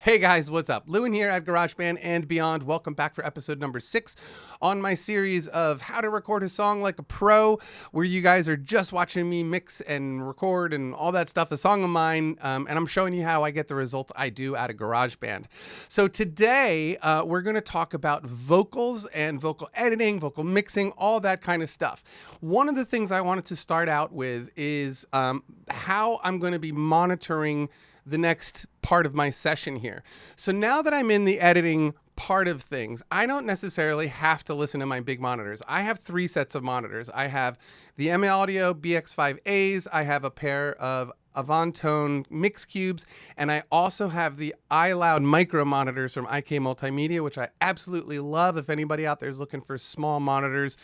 Hey guys, what's up? Lewin here at Garageband and Beyond. Welcome back for episode number 6 on my series of how to record a song like a pro, where you guys are just watching me mix and record and all that stuff, a song of mine, and I'm showing you how I get the results I do out of Garageband. So today, we're going to talk about vocals and vocal editing, vocal mixing, all that kind of stuff. One of the things I wanted to start out with is how I'm going to be monitoring the next part of my session here. So now that I'm in the editing part of things, I don't necessarily have to listen to my big monitors. I have 3 sets of monitors. I have the M Audio BX5As, I have a pair of Avantone mix cubes, and I also have the iLoud micro monitors from IK Multimedia, which I absolutely love. If anybody out there is looking for small monitors,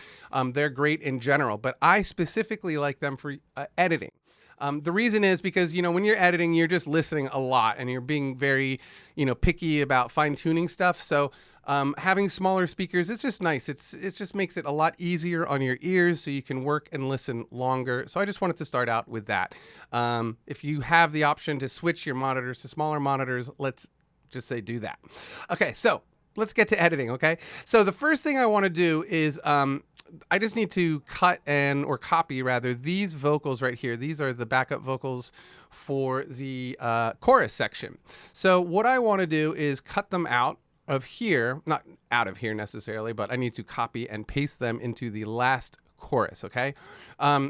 they're great in general, but I specifically like them for editing. The reason is because, when you're editing, you're just listening a lot and you're being very, picky about fine tuning stuff. So having smaller speakers, it's just nice. It just makes it a lot easier on your ears so you can work and listen longer. So I just wanted to start out with that. If you have the option to switch your monitors to smaller monitors, let's just say do that. Okay, so let's get to editing, okay? So the first thing I want to do is I just need to cut or copy rather, these vocals right here. These are the backup vocals for the chorus section. So what I want to do is cut them out of here, not out of here necessarily, but I need to copy and paste them into the last chorus, okay?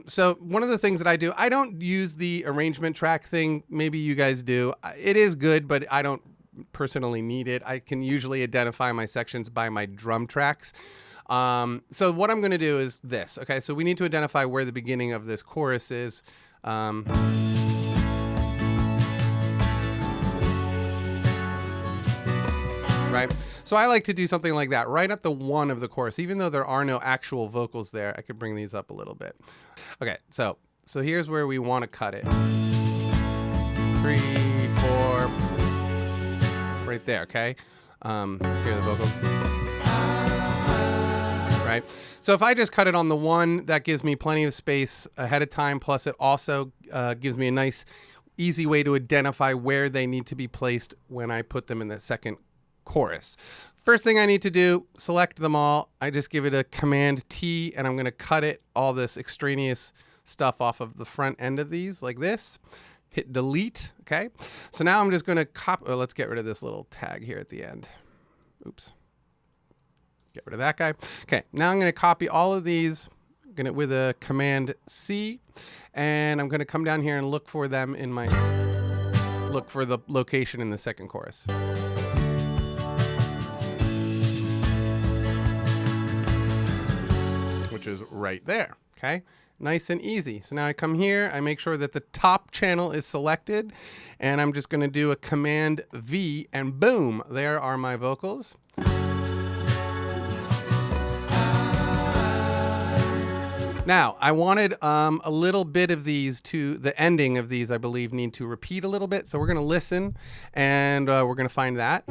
So one of the things that I do, I don't use the arrangement track thing. Maybe you guys do. It is good, but I don't personally need it. I can usually identify my sections by my drum tracks. So what I'm going to do is this. Okay, so we need to identify where the beginning of this chorus is. Right? So I like to do something like that right at the 1 of the chorus, even though there are no actual vocals there. I could bring these up a little bit. Okay, so here's where we want to cut it. 3, 4, right there. Okay. Here are the vocals. Right? So if I just cut it on the 1, that gives me plenty of space ahead of time. Plus it also gives me a nice, easy way to identify where they need to be placed when I put them in the second chorus. First thing I need to do, select them all. I just give it a Command T and I'm going to cut all this extraneous stuff off of the front end of these like this. Hit delete. Okay. So now I'm just going to copy. Oh, let's get rid of this little tag here at the end. Oops. Get rid of that guy. Okay, now I'm going to copy all of these with a Command C, and I'm going to come down here and look for them in look for the location in the second chorus. Which is right there. Okay, nice and easy. So now I come here, I make sure that the top channel is selected, and I'm just going to do a Command V, and boom, there are my vocals. Now, I wanted a little bit of these the ending of these, I believe, need to repeat a little bit. So we're going to listen and we're going to find that.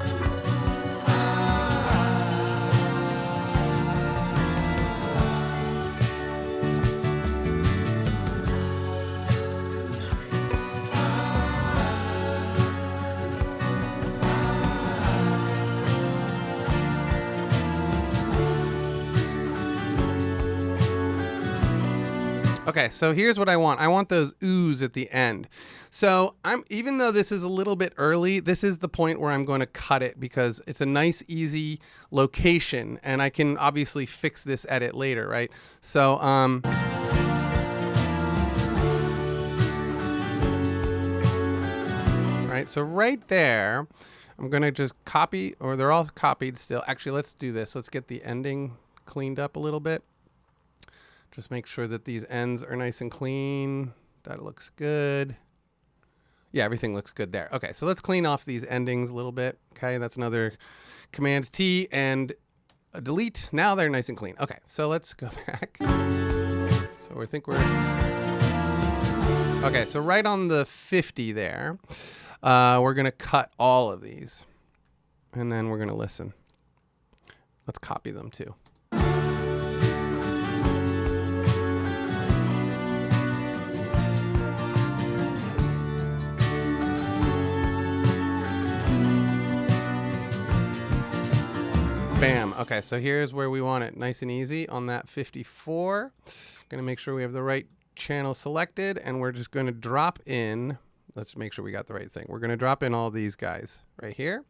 Okay, so here's what I want. I want those oohs at the end. So even though this is a little bit early, this is the point where I'm going to cut it because it's a nice, easy location, and I can obviously fix this edit later, right? So, right, so right there, I'm going to just copy, or they're all copied still. Actually, let's do this. Let's get the ending cleaned up a little bit. Just make sure that these ends are nice and clean. That looks good. Yeah, everything looks good there. Okay, so let's clean off these endings a little bit. Okay, that's another Command T and a delete. Now they're nice and clean. Okay, so let's go back. So I think we're... Okay, so right on the 50 there, we're going to cut all of these. And then we're going to listen. Let's copy them too. Bam. Okay, so here's where we want it nice and easy on that 54. Gonna make sure we have the right channel selected, and we're just gonna drop in. Let's make sure we got the right thing. We're gonna drop in all these guys right here.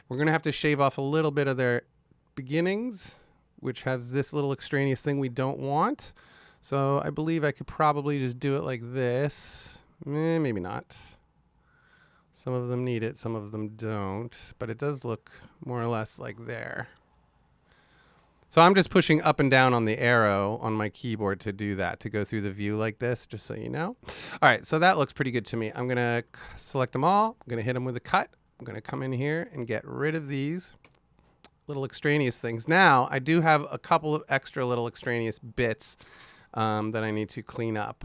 We're gonna have to shave off a little bit of their beginnings, which has this little extraneous thing we don't want. So I believe I could probably just do it like this. Maybe not. Some of them need it, some of them don't, but it does look more or less like there. So I'm just pushing up and down on the arrow on my keyboard to do that, to go through the view like this, just so you know. All right, so that looks pretty good to me. I'm gonna select them all. I'm gonna hit them with a cut. I'm gonna come in here and get rid of these little extraneous things. Now, I do have a couple of extra little extraneous bits that I need to clean up.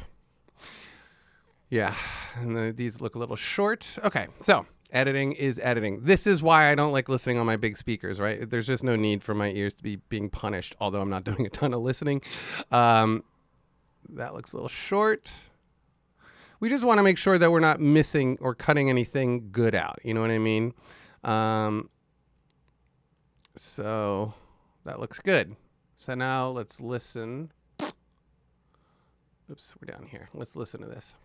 Yeah, and these look a little short. Okay, so editing is editing. This is why I don't like listening on my big speakers, right? There's just no need for my ears to be being punished, although I'm not doing a ton of listening. That looks a little short. We just want to make sure that we're not missing or cutting anything good out. You know what I mean? So that looks good. So now let's listen. Oops, we're down here. Let's listen to this.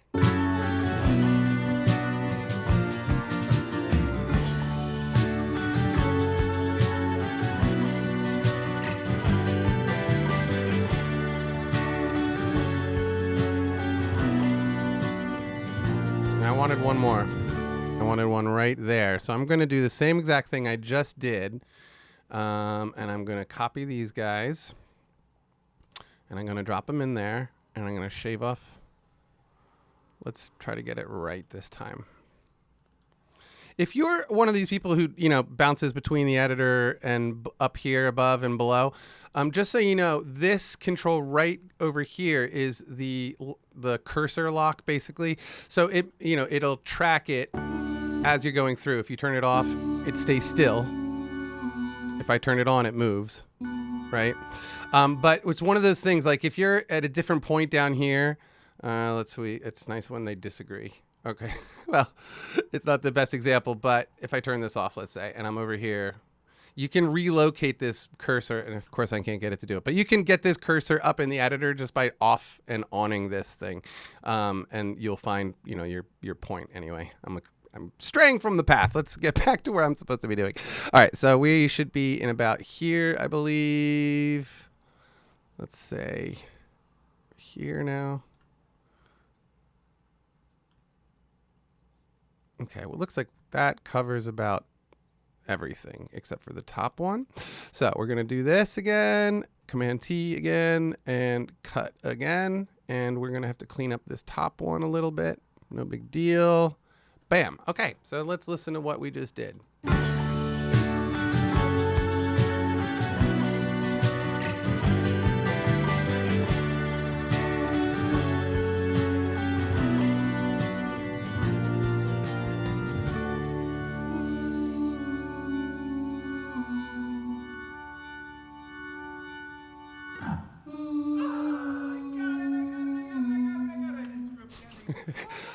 I wanted one more. I wanted one right there. So I'm going to do the same exact thing I just did. And I'm going to copy these guys. And I'm going to drop them in there. And I'm going to shave off. Let's try to get it right this time. If you're one of these people who, you know, bounces between the editor and up here above and below, just so you know, this control right over here is the cursor lock, basically. So it, you know, it'll track it as you're going through. If you turn it off, it stays still. If I turn it on, it moves, right? But it's one of those things, like if you're at a different point down here, let's see, it's nice when they disagree. Okay, well, it's not the best example, but if I turn this off, let's say, and I'm over here, you can relocate this cursor, and of course I can't get it to do it, but you can get this cursor up in the editor just by off and onning this thing, and you'll find, you know, your point anyway. I'm straying from the path. Let's get back to where I'm supposed to be doing. All right, so we should be in about here, I believe. Let's say here now. Okay, well, it looks like that covers about everything except for the top one. So we're going to do this again, Command T again, and cut again. And we're going to have to clean up this top one a little bit. No big deal. Bam. Okay, so let's listen to what we just did.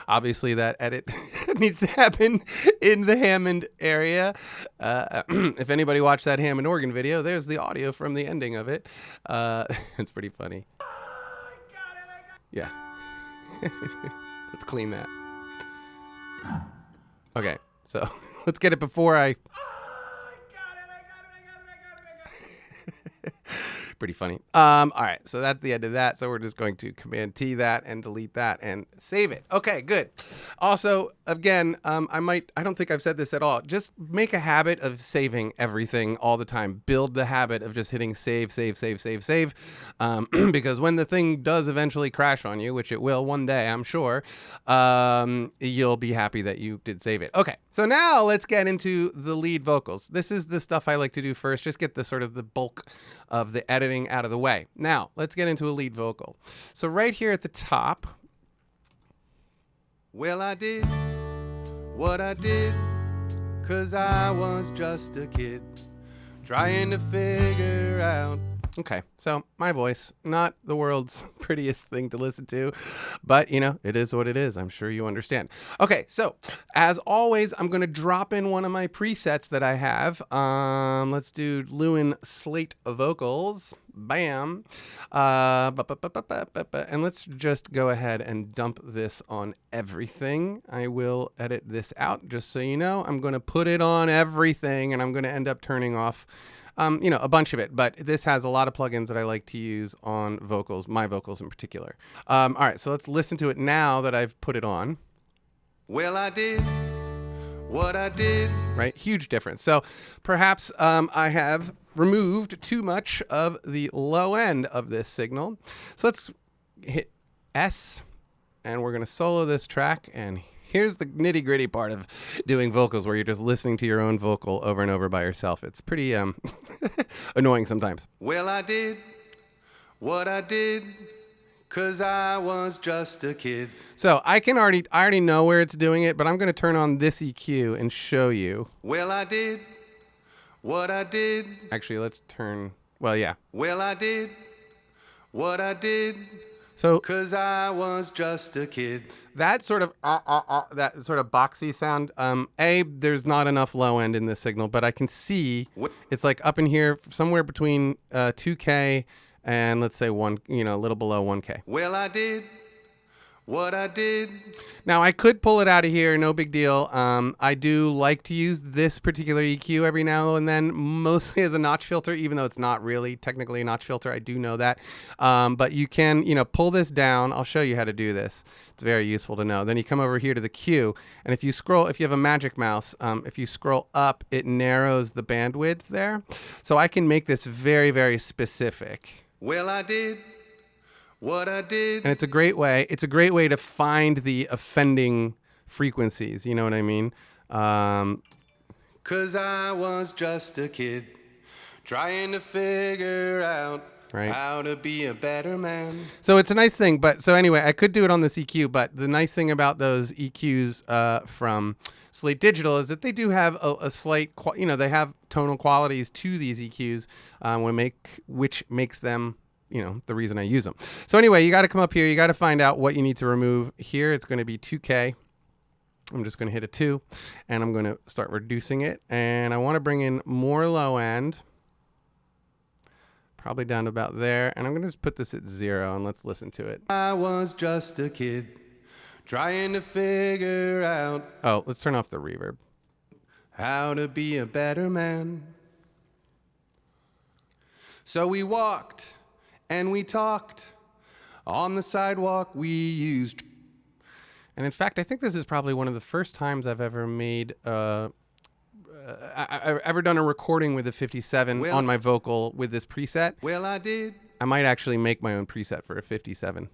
Obviously, that edit needs to happen in the Hammond area. If anybody watched that Hammond organ video, there's the audio from the ending of it. It's pretty funny. Yeah. Let's clean that. Okay, so let's get it before I... Pretty funny. All right, so that's the end of that. So we're just going to Command T that and delete that and save it. Okay, good. Also, again, I don't think I've said this at all. Just make a habit of saving everything all the time. Build the habit of just hitting save, save, save, save, save. Because when the thing does eventually crash on you, which it will one day, I'm sure, you'll be happy that you did save it. Okay, so now let's get into the lead vocals. This is the stuff I like to do first. Just get the sort of the bulk of the editing out of the way. Now, let's get into a lead vocal. So right here at the top, well, I did what I did 'cause I was just a kid trying to figure out Okay, so my voice, not the world's prettiest thing to listen to, but you know, it is what it is. I'm sure you understand. Okay, so as always, I'm going to drop in one of my presets that I have. Let's do Lewin Slate vocals. Bam. And let's just go ahead and dump this on everything. I will edit this out just so you know. I'm going to put it on everything and I'm going to end up turning off you know, a bunch of it, but this has a lot of plugins that I like to use on vocals, my vocals in particular. All right, so let's listen to it now that I've put it on. Well, I did what I did. Right, huge difference. So perhaps I have removed too much of the low end of this signal. So let's hit S, and we're going to solo this track, and here's the nitty gritty part of doing vocals where you're just listening to your own vocal over and over by yourself. It's pretty annoying sometimes. Well, I did what I did 'cause I was just a kid. So I already know where it's doing it, but I'm going to turn on this EQ and show you. Well, I did what I did. Actually, let's turn, well, yeah. Well, I did what I did. So, 'cause I was just a kid. That sort of that sort of boxy sound. There's not enough low end in this signal, but I can see it's like up in here somewhere between 2K and let's say a little below 1K. Well, I did what I did. Now I could pull it out of here, no big deal. I do like to use this particular EQ every now and then, mostly as a notch filter, even though it's not really technically a notch filter. I do know that. But you can, pull this down. I'll show you how to do this. It's very useful to know. Then you come over here to the Q, and if you have a magic mouse, if you scroll up, it narrows the bandwidth there. So I can make this very, very specific. Well, I did what I did. And it's a great way to find the offending frequencies. You know what I mean? 'Cause I was just a kid trying to figure out how to be a better man. So it's a nice thing. But so anyway, I could do it on this EQ. But the nice thing about those EQs from Slate Digital is that they do have a slight, they have tonal qualities to these EQs, which makes them, the reason I use them. So anyway, you got to come up here. You got to find out what you need to remove. Here, it's going to be 2K. I'm just going to hit a 2, and I'm going to start reducing it. And I want to bring in more low end, probably down to about there. And I'm going to just put this at 0, and let's listen to it. I was just a kid trying to figure out. Oh, let's turn off the reverb. How to be a better man. So we walked and we talked on the sidewalk. We used, and in fact, I think this is probably one of the first times I've ever made I've ever done a recording with a 57 on my vocal with this preset. Well, I did. I might actually make my own preset for a 57.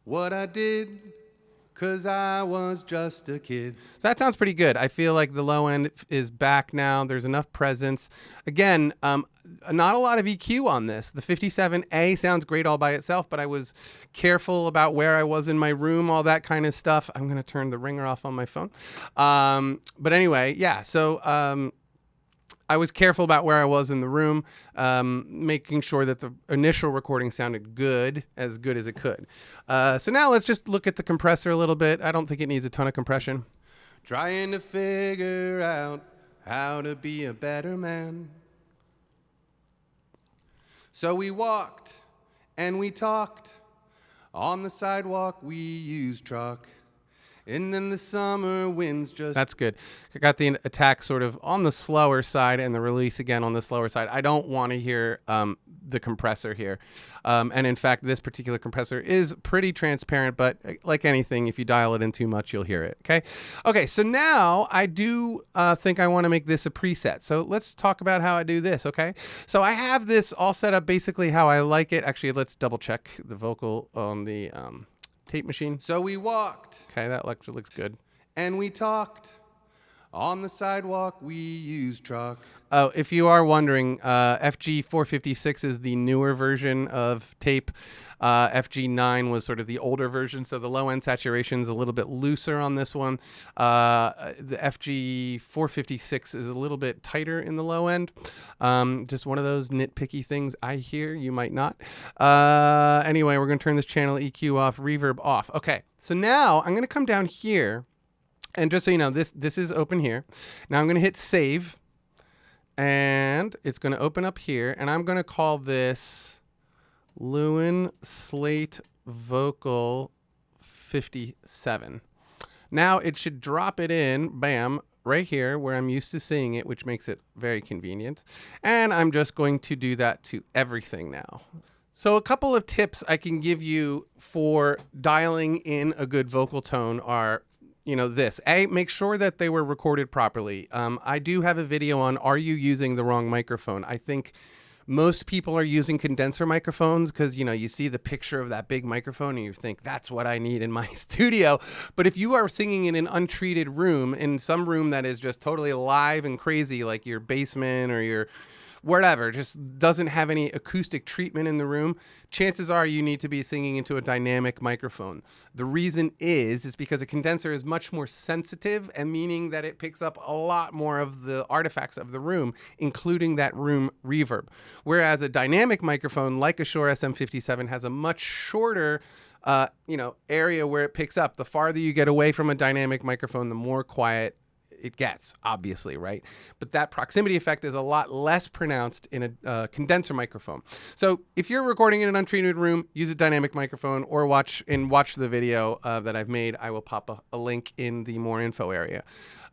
What I did, 'cause I was just a kid. So that sounds pretty good. I feel like the low end is back now. There's enough presence. Again, not a lot of EQ on this. The 57A sounds great all by itself, but I was careful about where I was in my room, all that kind of stuff. I'm going to turn the ringer off on my phone. But anyway, yeah, so I was careful about where I was in the room, making sure that the initial recording sounded as good as it could. So now let's just look at the compressor a little bit. I don't think it needs a ton of compression. Trying to figure out how to be a better man. So we walked and we talked on the sidewalk. We used truck. And then the summer winds just... That's good. I got the attack sort of on the slower side and the release again on the slower side. I don't want to hear the compressor here. And in fact, this particular compressor is pretty transparent, but like anything, if you dial it in too much, you'll hear it. Okay, so now I do think I want to make this a preset. So let's talk about how I do this, okay? So I have this all set up basically how I like it. Actually, let's double check the vocal on the... tape machine. So we walked. Okay, that lecture looks good. And we talked On the sidewalk, we use truck. Oh, if you are wondering, FG 456 is the newer version of tape. FG 9 was sort of the older version, so the low end saturation is a little bit looser on this one. The FG 456 is a little bit tighter in the low end. Just one of those nitpicky things I hear. You might not. Anyway, we're going to turn this channel EQ off, reverb off. Okay, so now I'm going to come down here. And just so you know, this is open here. Now I'm going to hit save. And it's going to open up here. And I'm going to call this Lewin Slate Vocal 57. Now it should drop it in, bam, right here where I'm used to seeing it, which makes it very convenient. And I'm just going to do that to everything now. So a couple of tips I can give you for dialing in a good vocal tone are, you know, this. A, make sure that they were recorded properly. I do have a video on, are you using the wrong microphone? I think most people are using condenser microphones because, you know, you see the picture of that big microphone and you think that's what I need in my studio. But if you are singing in an untreated room, in some room that is just totally alive and crazy, like your basement or your whatever, just doesn't have any acoustic treatment in the room, chances are you need to be singing into a dynamic microphone. The reason is because a condenser is much more sensitive, and meaning that it picks up a lot more of the artifacts of the room, including that room reverb. Whereas a dynamic microphone like a Shure SM57 has a much shorter area where it picks up. The farther you get away from a dynamic microphone, the more quiet it gets, obviously, right? But that proximity effect is a lot less pronounced in a condenser microphone. So if you're recording in an untreated room, use a dynamic microphone, or watch the video that I've made. I will pop a link in the more info area.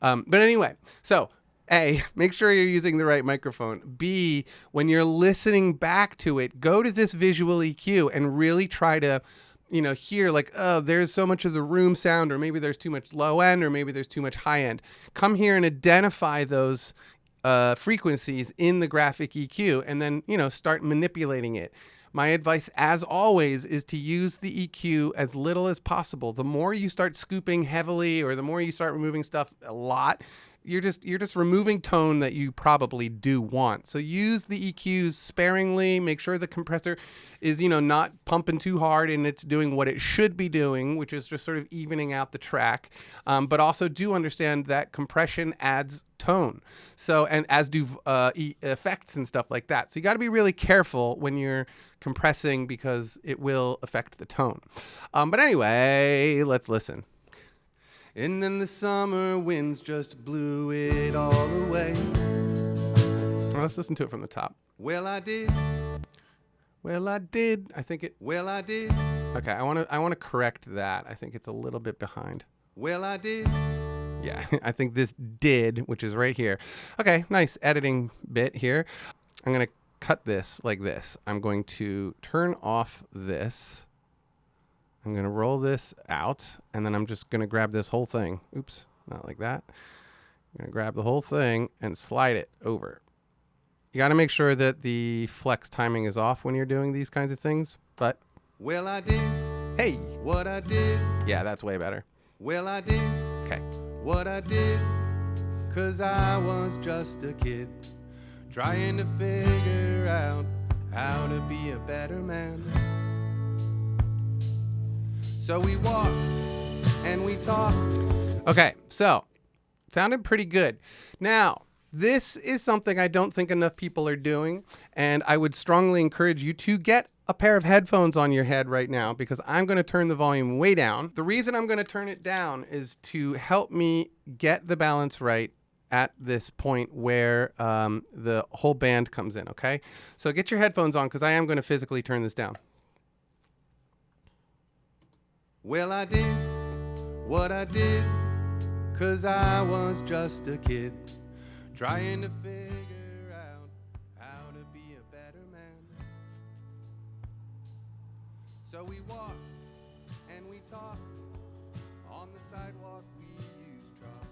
But anyway, so A, make sure you're using the right microphone. B, when you're listening back to it, go to this visual EQ and really try to, you know, hear like, oh, there's so much of the room sound, or maybe there's too much low end, or maybe there's too much high end. Come here and identify those frequencies in the graphic EQ, and then, you know, start manipulating it. My advice, as always, is to use the EQ as little as possible. The more you start scooping heavily, or the more you start removing stuff a lot, you're just removing tone that you probably do want. So use the EQs sparingly. Make sure the compressor is, you know, not pumping too hard and it's doing what it should be doing, which is just sort of evening out the track. But also do understand that compression adds tone. So, and as do effects and stuff like that. So you got to be really careful when you're compressing because it will affect the tone. But anyway, let's listen. And then the summer winds just blew it all away. Well, let's listen to it from the top. Well, I did. Well, I did. I think it. Well, I did. Okay, I want to correct that. I think it's a little bit behind. Well, I did. Yeah, I think this did, which is right here. Okay, nice editing bit here. I'm going to cut this like this. I'm going to turn off this. I'm going to roll this out, and then I'm just going to grab this whole thing. Oops, not like that. I'm going to grab the whole thing and slide it over. You got to make sure that the flex timing is off when you're doing these kinds of things, but... Well, I did. Hey. What I did. Yeah, that's way better. Well, I did. Okay. What I did. 'Cause I was just a kid trying to figure out how to be a better man. So we walked and we talked. Okay, so sounded pretty good. Now, this is something I don't think enough people are doing, and I would strongly encourage you to get a pair of headphones on your head right now, because I'm going to turn the volume way down. The reason I'm going to turn it down is to help me get the balance right at this point where the whole band comes in, okay? So get your headphones on, because I am going to physically turn this down. Well, I did what I did, 'cause I was just a kid trying to figure out how to be a better man. So we walked and we talked on the sidewalk, we used chalk,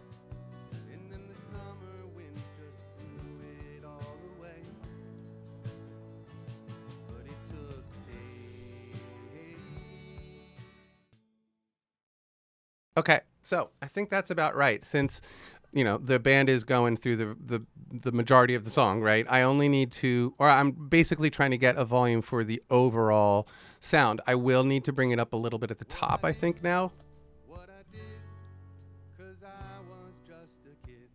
and then the summer winds just blew it all away. But it took days. Okay, so I think that's about right. Since you know, the band is going through the majority of the song, right? I only need to, or I'm basically trying to get a volume for the overall sound. I will need to bring it up a little bit at the top, I think now. What I did, 'cause I was just a kid.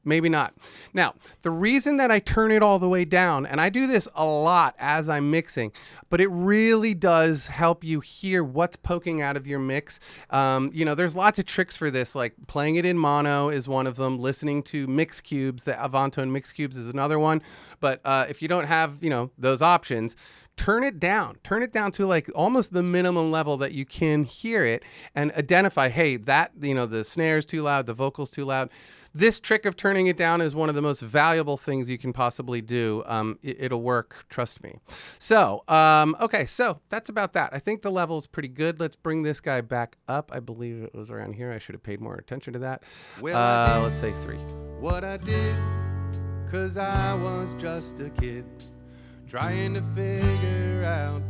Maybe not. Now, the reason that I turn it all the way down, and I do this a lot as I'm mixing, but it really does help you hear what's poking out of your mix. You know, there's lots of tricks for this, like playing it in mono is one of them. Listening to mix cubes, the Avantone mix cubes is another one. But if you don't have, you know, those options, turn it down to like almost the minimum level that you can hear it, and identify, hey, that, you know, the snare's too loud, the vocal's too loud. This trick of turning it down is one of the most valuable things you can possibly do. It'll work, trust me. So, okay, so that's about that. I think the level is pretty good. Let's bring this guy back up. I believe it was around here. I should have paid more attention to that. Let's say 3. What I did, 'cause I was just a kid, trying to figure out.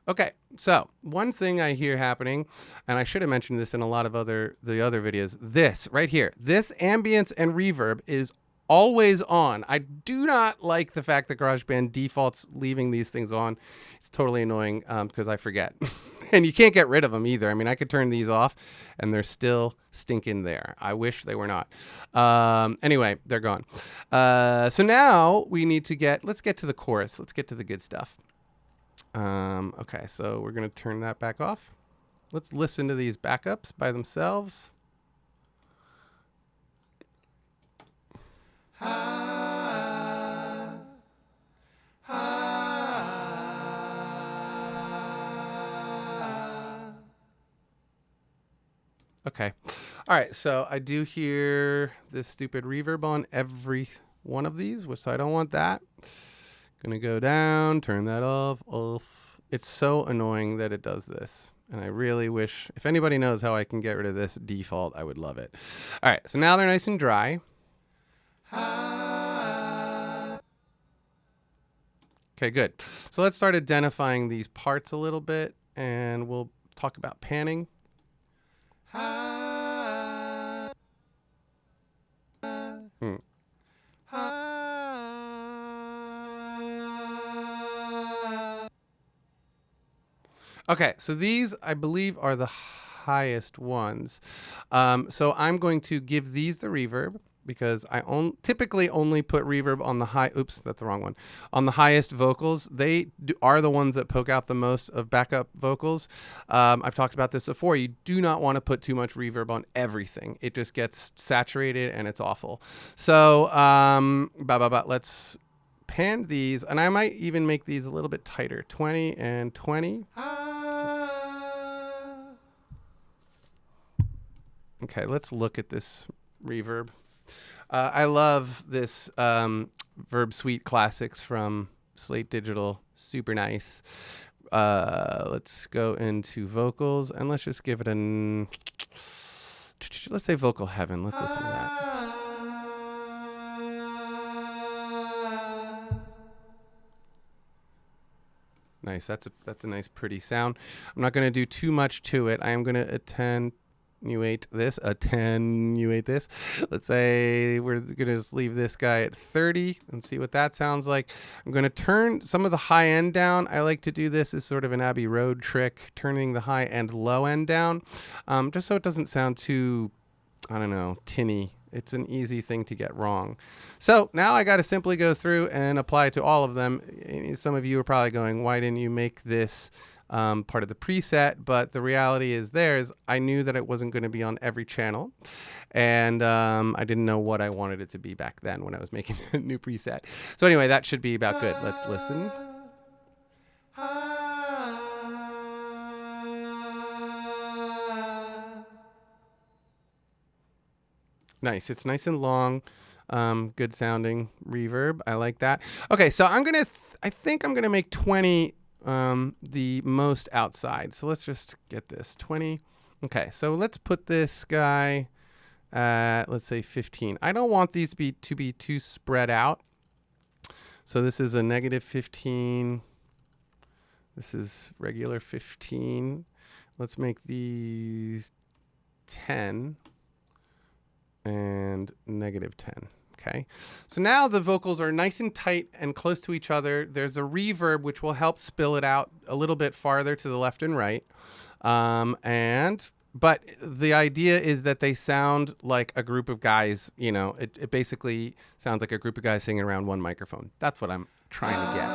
Okay, so one thing I hear happening, and I should have mentioned this in a lot of the other videos, this right here, this ambience and reverb is always on. I do not like the fact that GarageBand defaults leaving these things on. It's totally annoying because I forget. And you can't get rid of them either. I mean, I could turn these off and they're still stinking there. I wish they were not. Anyway, they're gone. So now we need to let's get to the chorus. Let's get to the good stuff. Okay, so we're going to turn that back off. Let's listen to these backups by themselves. Okay. All right, so I do hear this stupid reverb on every one of these, so I don't want that. Gonna go down, turn that off. It's so annoying that it does this. And I really wish, if anybody knows how I can get rid of this default, I would love it. All right, so now they're nice and dry. Okay, good. So let's start identifying these parts a little bit, and we'll talk about panning. Okay, so these, I believe, are the highest ones. So I'm going to give these the reverb because I typically only put reverb on the high. Oops, that's the wrong one. On the highest vocals. They are the ones that poke out the most of backup vocals. I've talked about this before. You do not want to put too much reverb on everything. It just gets saturated and it's awful. So let's pan these, and I might even make these a little bit tighter. 20 and 20. Okay, let's look at this reverb. I love this Verb Suite Classics from Slate Digital. Super nice. Let's go into vocals, and let's just give it let's say Vocal Heaven. Let's listen to that. Nice. That's a nice, pretty sound. I'm not going to do too much to it. I am going to attenuate this. Let's say we're going to just leave this guy at 30 and see what that sounds like. I'm going to turn some of the high end down. I like to do this as sort of an Abbey Road trick, turning the high and low end down, just so it doesn't sound too, I don't know, tinny. It's an easy thing to get wrong. So now I got to simply go through and apply it to all of them. Some of you are probably going, why didn't you make this part of the preset? But the reality is I knew that it wasn't going to be on every channel. And I didn't know what I wanted it to be back then when I was making a new preset. So anyway, that should be about good. Let's listen. Nice. It's nice and long, good sounding reverb. I like that. Okay, so I think I'm gonna make 20 the most outside. So let's just get this 20. Okay, so let's put this guy at, let's say 15. I don't want these to be too spread out. So this is a negative 15. This is regular 15. Let's make these 10 and negative 10. Okay, so now the vocals are nice and tight and close to each other. There's a reverb which will help spill it out a little bit farther to the left and right. But the idea is that they sound like a group of guys, you know, it basically sounds like a group of guys singing around one microphone. That's what I'm trying to get.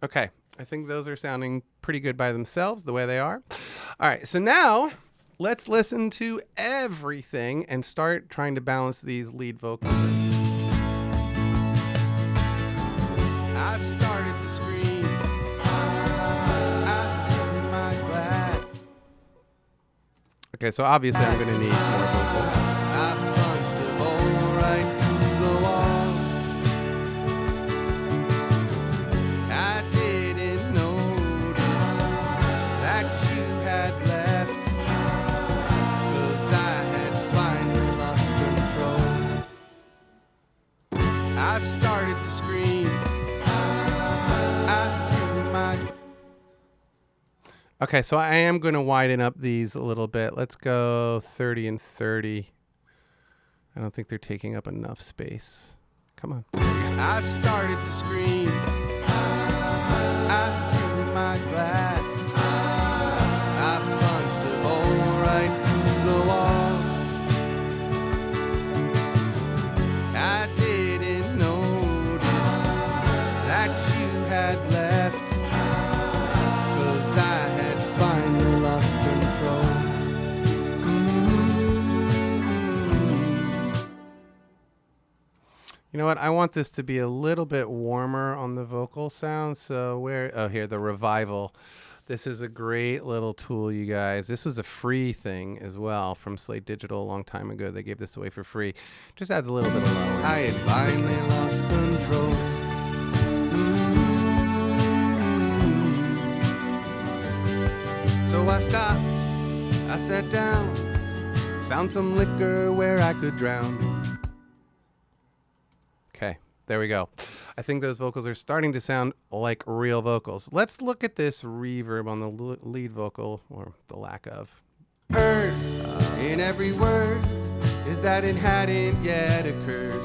Okay, I think those are sounding pretty good by themselves, the way they are. All right, so now let's listen to everything and start trying to balance these lead vocals in. I started to scream. I threw my glad. Okay, so obviously I'm going to need more vocal. I punched a hole right through the wall. I didn't notice that you had left, 'cause I had finally lost control. I started to scream. Okay, so I am going to widen up these a little bit. Let's go 30 and 30. I don't think they're taking up enough space. Come on. I started to scream. I threw my glass. I punched a hole right through the wall. I didn't notice that you had left, 'cause I had finally lost control. You know what? I want this to be a little bit warmer on the vocal sound. So here, the revival. This is a great little tool, you guys. This was a free thing as well from Slate Digital a long time ago. They gave this away for free. Just adds a little bit of low end. I had finally lost control. So I stopped, I sat down, found some liquor where I could drown. Okay, there we go. I think those vocals are starting to sound like real vocals. Let's look at this reverb on the lead vocal, or the lack of. Heard in every word is that it hadn't yet occurred.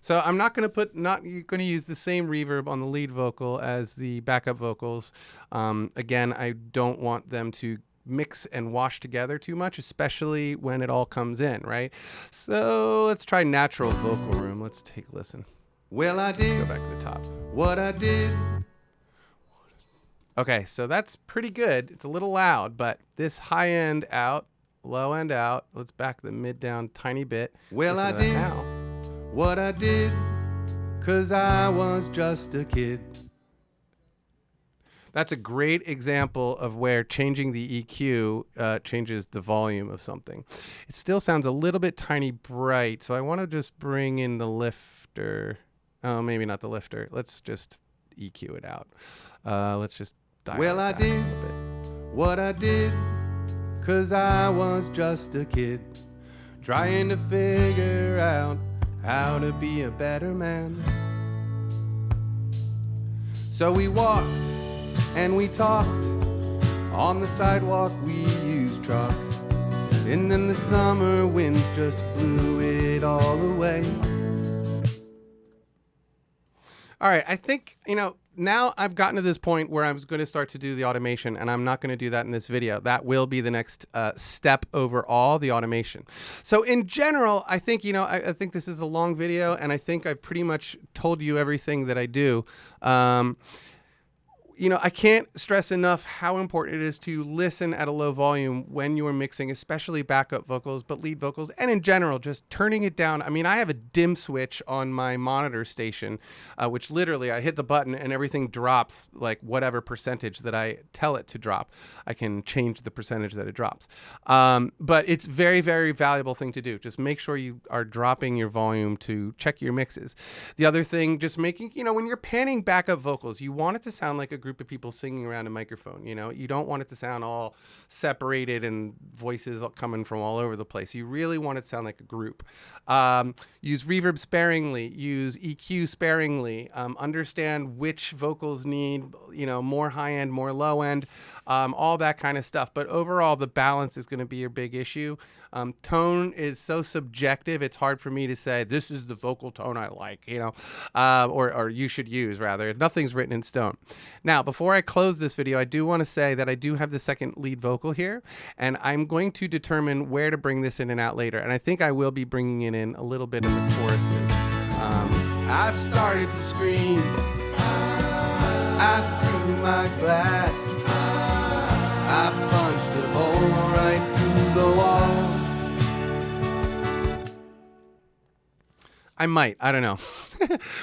So I'm not going to use the same reverb on the lead vocal as the backup vocals. Again, I don't want them to mix and wash together too much, especially when it all comes in, right? So let's try natural vocal room. Let's take a listen. Well, I did. Go back to the top. What I did. Okay, so that's pretty good. It's a little loud, but this high end out, low end out. Let's back the mid down tiny bit. Well, I did. What I did, 'cause I was just a kid. That's a great example of where changing the EQ changes the volume of something. It still sounds a little bit tiny bright, so I want to just bring in the lifter. Oh, maybe not the lifter. Let's just EQ it out. Let's just dial it back a little bit. What I did, 'cause I was just a kid, trying to figure out how to be a better man. So we walked and we talked on the sidewalk, we used chalk, and then the summer winds just blew it all away. All right, I think, now I've gotten to this point where I'm going to start to do the automation, and I'm not going to do that in this video. That will be the next step overall, the automation. So in general, I think, I think this is a long video, and I think I've pretty much told you everything that I do. I can't stress enough how important it is to listen at a low volume when you're mixing, especially backup vocals, but lead vocals, and in general, just turning it down. I mean, I have a dim switch on my monitor station, which literally I hit the button and everything drops like whatever percentage that I tell it to drop. I can change the percentage that it drops. But it's very, very valuable thing to do. Just make sure you are dropping your volume to check your mixes. The other thing, just making, when you're panning backup vocals, you want it to sound like a group of people singing around a microphone. You don't want it to sound all separated and voices coming from all over the place. You really want it to sound like a group. Use reverb sparingly, use EQ sparingly, understand which vocals need, more high end, more low end, all that kind of stuff. But overall, the balance is going to be your big issue. Tone is so subjective. It's hard for me to say, this is the vocal tone I like, or you should use, rather. Nothing's written in stone. Now, before I close this video, I do want to say that I do have the second lead vocal here, and I'm going to determine where to bring this in and out later. And I think I will be bringing it in a little bit in the choruses. I started to scream. I threw my glass. I punched a hole right through the wall. I might. I don't know.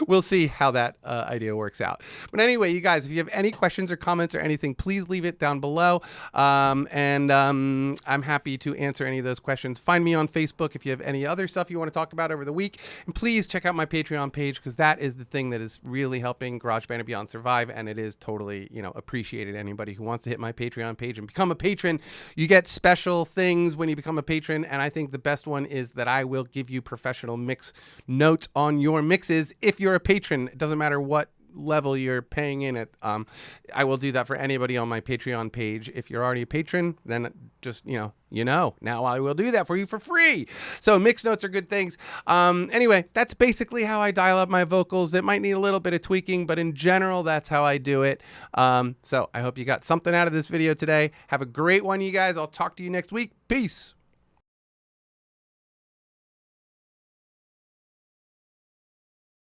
We'll see how that idea works out. But anyway, you guys, if you have any questions or comments or anything, please leave it down below. And I'm happy to answer any of those questions. Find me on Facebook if you have any other stuff you want to talk about over the week. And please check out my Patreon page, because that is the thing that is really helping Garageband and Beyond survive. And it is totally, appreciated. Anybody who wants to hit my Patreon page and become a patron, you get special things when you become a patron. And I think the best one is that I will give you professional mix notes on your mixes. If you're a patron, it doesn't matter what level you're paying in at. I will do that for anybody on my Patreon page. If you're already a patron, then just, now I will do that for you for free. So mix notes are good things. Anyway, that's basically how I dial up my vocals. It might need a little bit of tweaking, but in general, that's how I do it. So I hope you got something out of this video today. Have a great one, you guys. I'll talk to you next week. Peace.